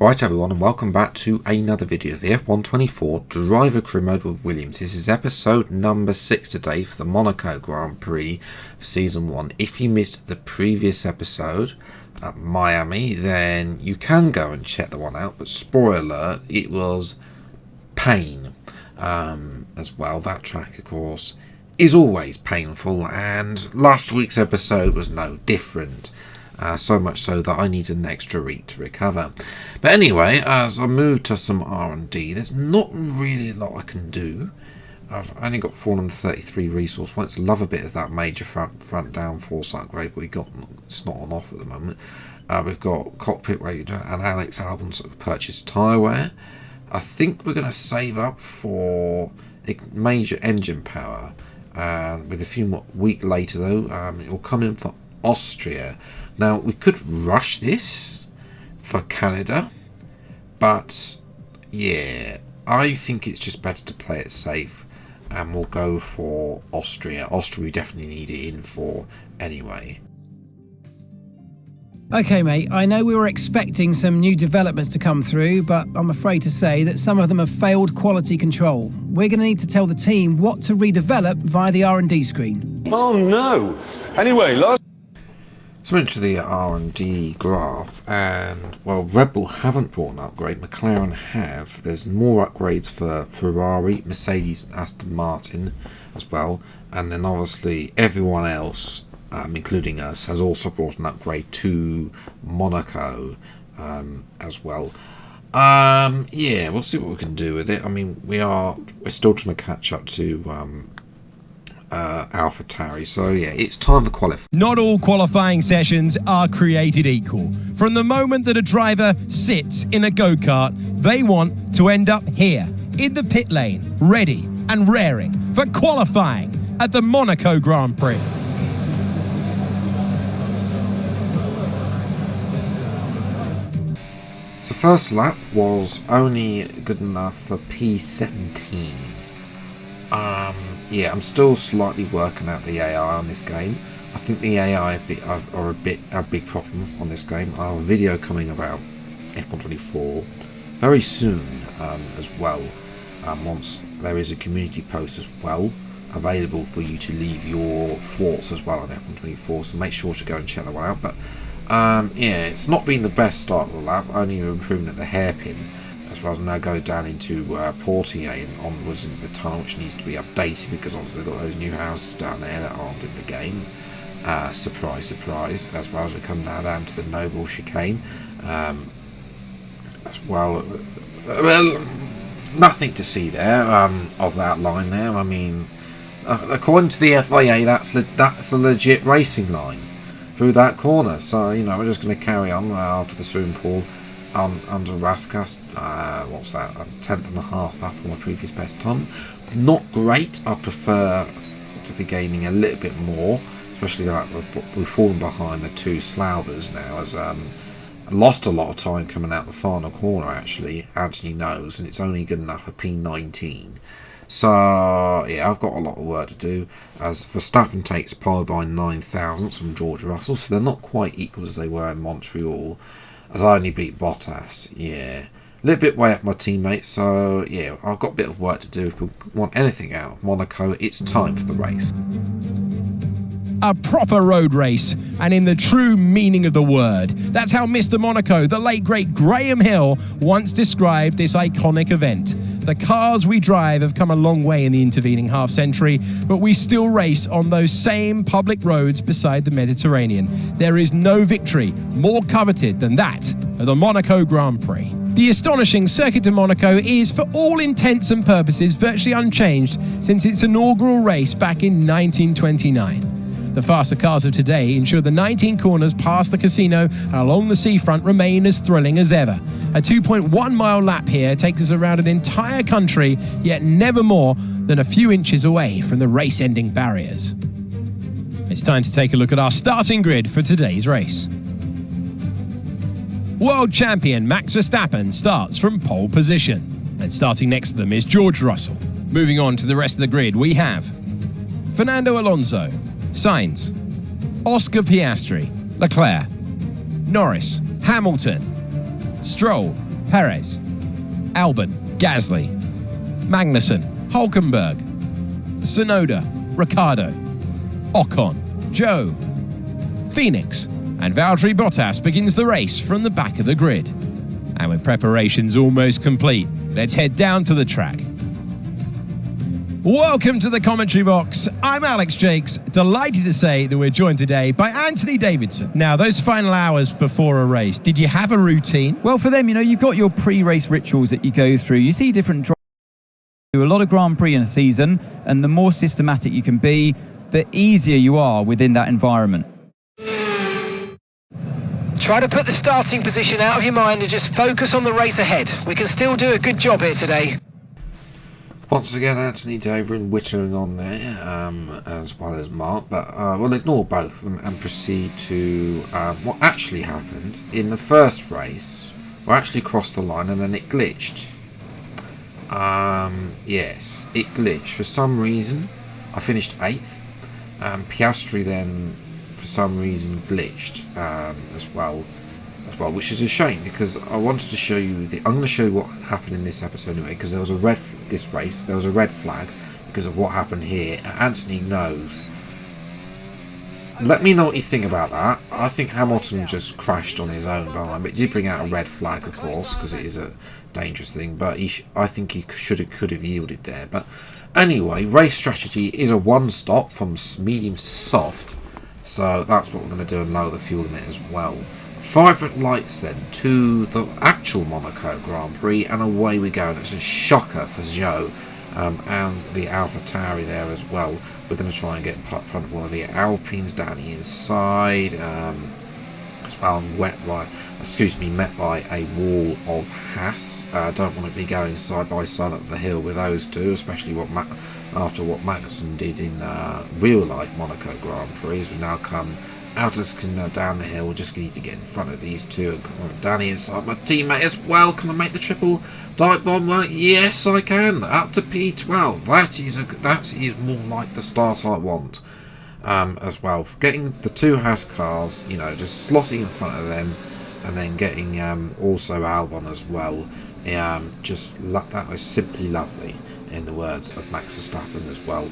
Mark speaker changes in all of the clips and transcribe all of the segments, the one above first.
Speaker 1: Right everyone, and welcome back to another video of the F124 Driver Crew Mode with Williams. This is episode number 6 today for the Monaco Grand Prix of Season 1. If you missed the previous episode at Miami, then you can go and check the one out, but spoiler alert, it was pain as well. That track, of course, is always painful, and last week's episode was no different. So much so that I need an extra week to recover. But anyway, as I move to some R&D, there's not really a lot I can do. I've only got 433 resource points. Love a bit of that major front downforce upgrade, but it's not on offer at the moment. We've got cockpit radar and Alex Albon's purchased tyre wear. I think we're going to save up for major engine power. With a few more week later though, it will come in for Austria. Now, we could rush this for Canada, but yeah, I think it's just better to play it safe, and we'll go for Austria. Austria we definitely need it in for anyway.
Speaker 2: Okay, mate, I know we were expecting some new developments to come through, but I'm afraid to say that some of them have failed quality control. We're going to need to tell the team what to redevelop via the R&D screen.
Speaker 3: Oh no! Anyway, last...
Speaker 1: So into the R&D graph, and well, Red Bull haven't brought an upgrade, McLaren have. There's more upgrades for Ferrari, Mercedes and Aston Martin as well, and then obviously everyone else, including us, has also brought an upgrade to Monaco as well. Yeah, we'll see what we can do with it. I mean, we're still trying to catch up to AlphaTauri, so yeah, it's time for qualifying.
Speaker 4: Not all qualifying sessions are created equal. From the moment that a driver sits in a go-kart, they want to end up here, in the pit lane, ready and raring for qualifying at the Monaco Grand Prix.
Speaker 1: So first lap was only good enough for P17. Yeah, I'm still slightly working out the AI on this game. I think the AI are a big problem on this game. I have a video coming about F124 very soon as well. Once there is a community post as well available for you to leave your thoughts as well on F124, so make sure to go and check that one out. But yeah, it's not been the best start of the lap, only improving at the hairpin. As well as now go down into Portier and onwards into the tunnel, which needs to be updated because obviously they've got those new houses down there that aren't in the game. Surprise, surprise. As well as we come now down to the Noble Chicane. As well, nothing to see there of that line there. I mean, according to the FIA, that's a legit racing line through that corner. So, you know, we're just going to carry on to the swimming pool. Under Rascas, what's that, a 10.5 up on my previous best time. Not great. I prefer to be gaining a little bit more, especially like we've fallen behind the two Slaubers now, as I lost a lot of time coming out the final corner actually, Anthony knows, and it's only good enough for P19. So yeah, I've got a lot of work to do, as Verstappen takes pole by 9,000 from George Russell, so they're not quite equal as they were in Montreal. As I only beat Bottas, yeah. A little bit way up my teammates, so yeah, I've got a bit of work to do. If we want anything out of Monaco, it's time for the race.
Speaker 4: A proper road race, and in the true meaning of the word. That's how Mr. Monaco, the late great Graham Hill, once described this iconic event. The cars we drive have come a long way in the intervening half-century, but we still race on those same public roads beside the Mediterranean. There is no victory more coveted than that of the Monaco Grand Prix. The astonishing Circuit de Monaco is, for all intents and purposes, virtually unchanged since its inaugural race back in 1929. The faster cars of today ensure the 19 corners past the casino and along the seafront remain as thrilling as ever. A 2.1 mile lap here takes us around an entire country, yet never more than a few inches away from the race-ending barriers. It's time to take a look at our starting grid for today's race. World champion Max Verstappen starts from pole position, and starting next to them is George Russell. Moving on to the rest of the grid, we have Fernando Alonso, Sainz, Oscar Piastri, Leclerc, Norris, Hamilton, Stroll, Perez, Albon, Gasly, Magnussen, Hulkenberg, Tsunoda, Ricciardo, Ocon, Zhou, Phoenix, and Valtteri Bottas begins the race from the back of the grid. And with preparations almost complete, let's head down to the track. Welcome to the commentary box. I'm Alex Jakes, delighted to say that we're joined today by Anthony Davidson. Now, those final hours before a race, did you have a routine?
Speaker 5: Well, for them, you've got your pre-race rituals that you go through. You see different drivers do a lot of Grand Prix in a season, and the more systematic you can be, the easier you are within that environment.
Speaker 2: Try to put the starting position out of your mind and just focus on the race ahead. We can still do a good job here today.
Speaker 1: Once again, Anthony Davidson wittering on there, as well as Mark, but we'll ignore both of them and proceed to what actually happened. In the first race, we actually crossed the line and then it glitched. Yes, it glitched. For some reason, I finished 8th. Piastri then, for some reason, glitched as well, which is a shame because I wanted to show you I'm going to show you what happened in this episode anyway, because there was a red flag because of what happened here. Anthony knows. Let me know what you think about that. I think Hamilton just crashed on his own behind, but he did bring out a red flag, of course, because it is a dangerous thing. But I think he could have yielded there. But anyway, race strategy is a one-stop from medium to soft, so that's what we're going to do and lower the fuel limit as well. 5 red lights then to the actual Monaco Grand Prix, and away we go. And it's a shocker for Zhou and the AlphaTauri there as well. We're going to try and get in front of one of the Alpines down the inside, as well, and met by a wall of Haas. Don't want to be going side by side up the hill with those two, especially after what Magnussen did in real life Monaco Grand Prix. As we now come out as down the hill, we just need to get in front of these two. Down the inside, my teammate as well. Can I make the triple dive bomb work? Yes, I can. Up to P12. That is more like the start I want. As well, for getting the two Haas cars, just slotting in front of them, and then getting also Albon as well. That was simply lovely, in the words of Max Verstappen as well.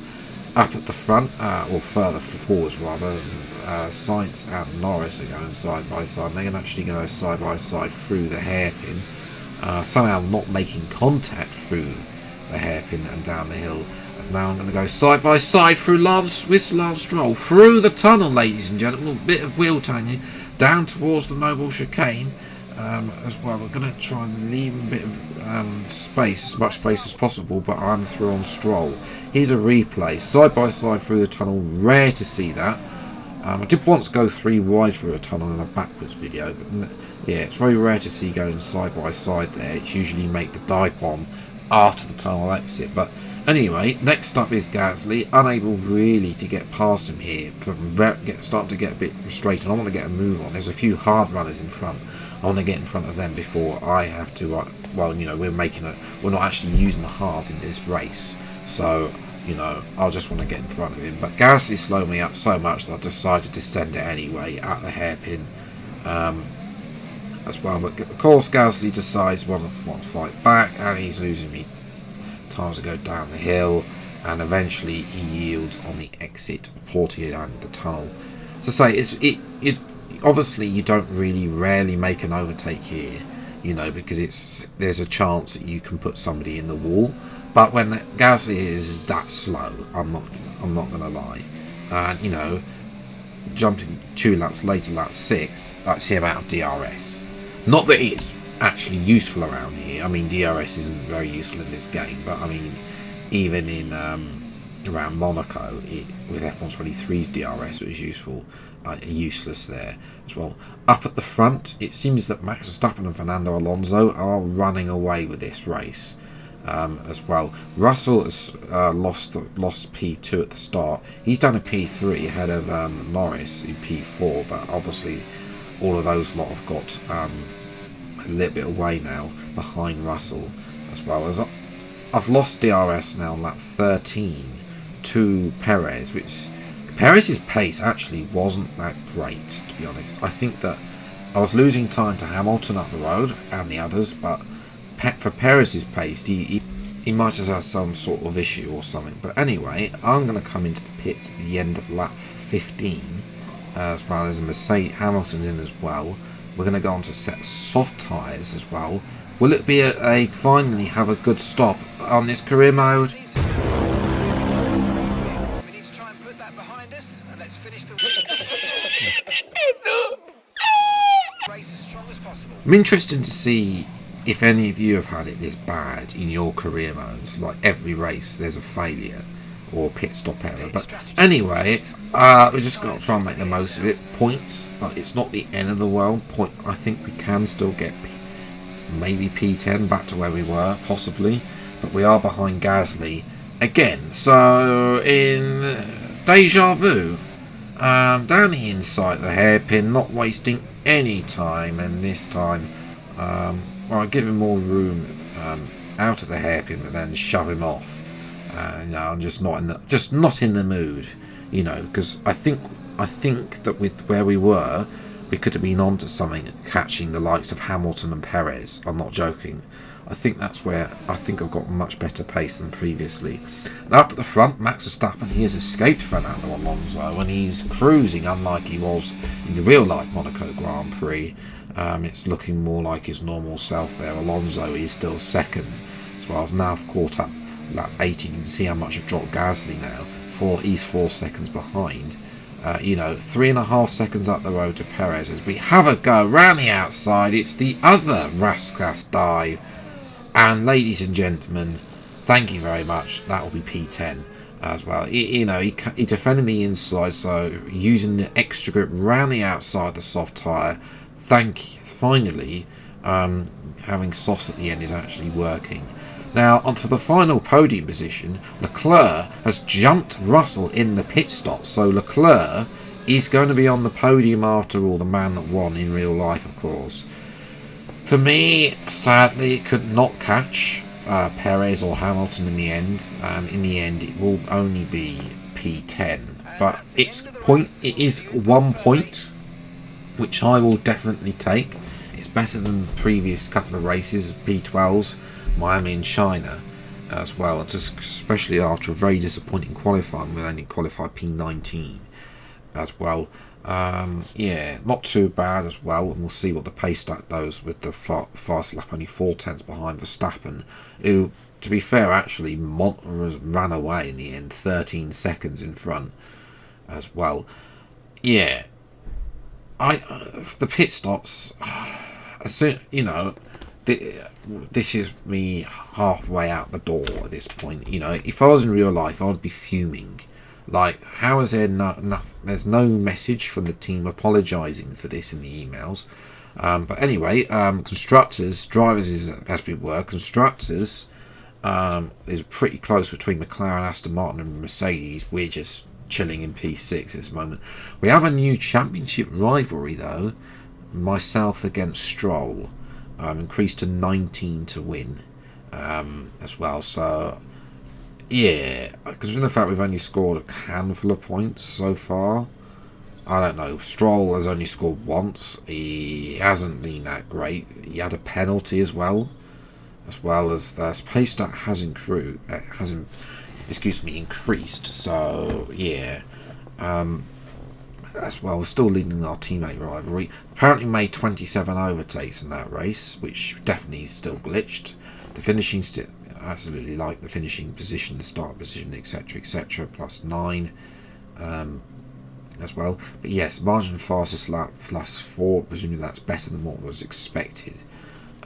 Speaker 1: Up at the front, or further forwards rather, Sainz and Norris are going side by side. They can actually go side by side through the hairpin, somehow not making contact through the hairpin and down the hill. As now I'm going to go side by side through Lance Stroll, through the tunnel, ladies and gentlemen. A bit of wheel turning down towards the Noble Chicane. As well, we're going to try and leave a bit of space, as much space as possible, but I'm through on Stroll. Here's a replay, side by side through the tunnel. Rare to see that. I did once go 3 wide through a tunnel in a backwards video, but yeah, it's very rare to see going side by side there. It's usually you make the dive bomb after the tunnel exit. But anyway, next up is Gasly, unable really to get past him here. Starting to get a bit frustrated. I want to get a move on. There's a few hard runners in front. I want to get in front of them before I have to. We're not actually using the hards in this race, so I'll just want to get in front of him. But Gasly slowed me up so much that I decided to send it anyway at the hairpin as well. But of course, Gasly decides to fight back, and he's losing me time to go down the hill, and eventually he yields on the exit, porting it out of the tunnel. So say obviously you don't rarely make an overtake here, because there's a chance that you can put somebody in the wall. But when the Gasly is that slow, I'm not going to lie. And jumping 2 laps later, lap 6, that's him out of DRS. Not that it's actually useful around here. I mean, DRS isn't very useful in this game, but I mean, even in around Monaco, with F123's DRS, it was useless there as well. Up at the front, it seems that Max Verstappen and Fernando Alonso are running away with this race. As well, Russell has lost P2 at the start. He's done a P3 ahead of Norris in P4, but obviously all of those lot have got a little bit away now behind Russell as well. As I've lost DRS now on lap 13 to Perez, which Perez's pace actually wasn't that great, to be honest. I think that I was losing time to Hamilton up the road and the others, but for Perez's pace, he might have had some sort of issue or something. But anyway, I'm going to come into the pits at the end of lap 15, as well as a Mercedes. Hamilton in as well. We're going to go on to a set of soft tyres as well. Will it be a finally have a good stop on this career mode?
Speaker 2: We need to try and put that behind us, and let's finish the race as strong as possible.
Speaker 1: I'm interested to see if any of you have had it this bad in your career modes. Like every race, there's a failure or pit stop error. But anyway, we just got to try and make the most of it. Points, but it's not the end of the world. I think we can still get maybe P10 back to where we were, possibly. But we are behind Gasly again. So in deja vu, down the inside the hairpin, not wasting any time, and this time giving more room out of the hairpin, but then shove him off. I'm just not in the mood, because I think that with where we were, we could have been onto something, catching the likes of Hamilton and Perez. I'm not joking. I think that's where I think I've got much better pace than previously. Now up at the front, Max Verstappen, he has escaped Fernando Alonso and he's cruising unlike he was in the real life Monaco Grand Prix. It's looking more like his normal self there. Alonso is still second, as well as now caught up lap 18. You can see how much I've dropped Gasly now. He's 4 seconds behind. 3.5 seconds up the road to Perez as we have a go round the outside. It's the other Rascas dive. And ladies and gentlemen, thank you very much. That will be P10 as well. He defended the inside, so using the extra grip round the outside, the soft tyre. Finally, having softs at the end is actually working. Now, for the final podium position, Leclerc has jumped Russell in the pit stop. So Leclerc is going to be on the podium after all, the man that won in real life, of course. For me, sadly, could not catch Perez or Hamilton in the end. In the end, it will only be P10. But it is 1 point, which I will definitely take. It's better than the previous couple of races, P12s, Miami and China as well. Just especially after a very disappointing qualifying, we only qualified P19 as well. Not too bad as well, and we'll see what the pace stack does with the fast lap, only 4/10 behind Verstappen, who, to be fair, actually ran away in the end, 13 seconds in front as well. The pit stops, this is me halfway out the door at this point. If I was in real life, I'd be fuming. Like, how is there there's no message from the team apologising for this in the emails. But anyway, constructors, drivers is as we were. Constructors is pretty close between McLaren, Aston Martin and Mercedes. We're just chilling in P6 at this moment. We have a new championship rivalry though. Myself against Stroll. Increased to 19 to win as well. So yeah, considering the fact we've only scored a handful of points so far, I don't know. Stroll has only scored once. He hasn't been that great. He had a penalty as well as the pace stat has increased. So yeah, as well, we're still leading our teammate rivalry. Apparently made 27 overtakes in that race, which definitely is still glitched. The finishing absolutely like the finishing position, the start position, etc, +9 as well. But yes, margin fastest lap +4, presumably that's better than what was expected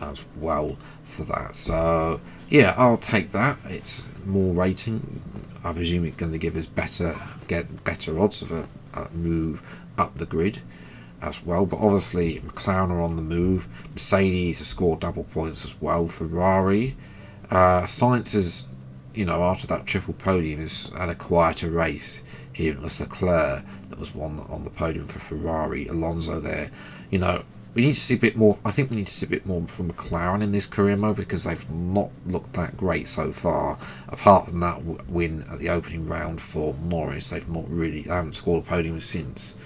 Speaker 1: as well for that. So yeah, I'll take that. It's more rating. I presume it's going to give us better odds of a move up the grid as well. But obviously McLaren are on the move. Mercedes has scored double points as well. Ferrari, Sainz is, after that triple podium, has had a quieter race here. It was Leclerc that was one on the podium for Ferrari. Alonso there. We need to see a bit more. I think we need to see a bit more from McLaren in this career mode, because they've not looked that great so far. Apart from that win at the opening round for Norris, they haven't scored a podium since.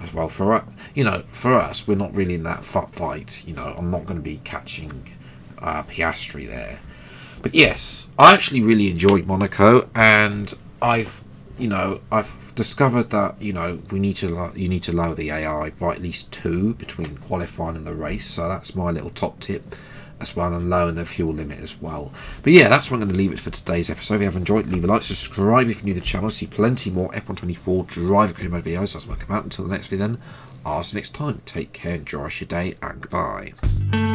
Speaker 1: as well. For us, we're not really in that fight. I'm not going to be catching Piastri there. But yes, I actually really enjoyed Monaco, and I've discovered that you need to lower the AI by at least 2 between qualifying and the race. So that's my little top tip, as well, and lowering the fuel limit as well. But yeah, that's what I'm going to leave it for today's episode. If you have enjoyed, leave a like, subscribe if you're new to the channel. See plenty more F124 driver career mode videos as they come out. Until the next video then, I'll see you next time. Take care, enjoy your day, and goodbye.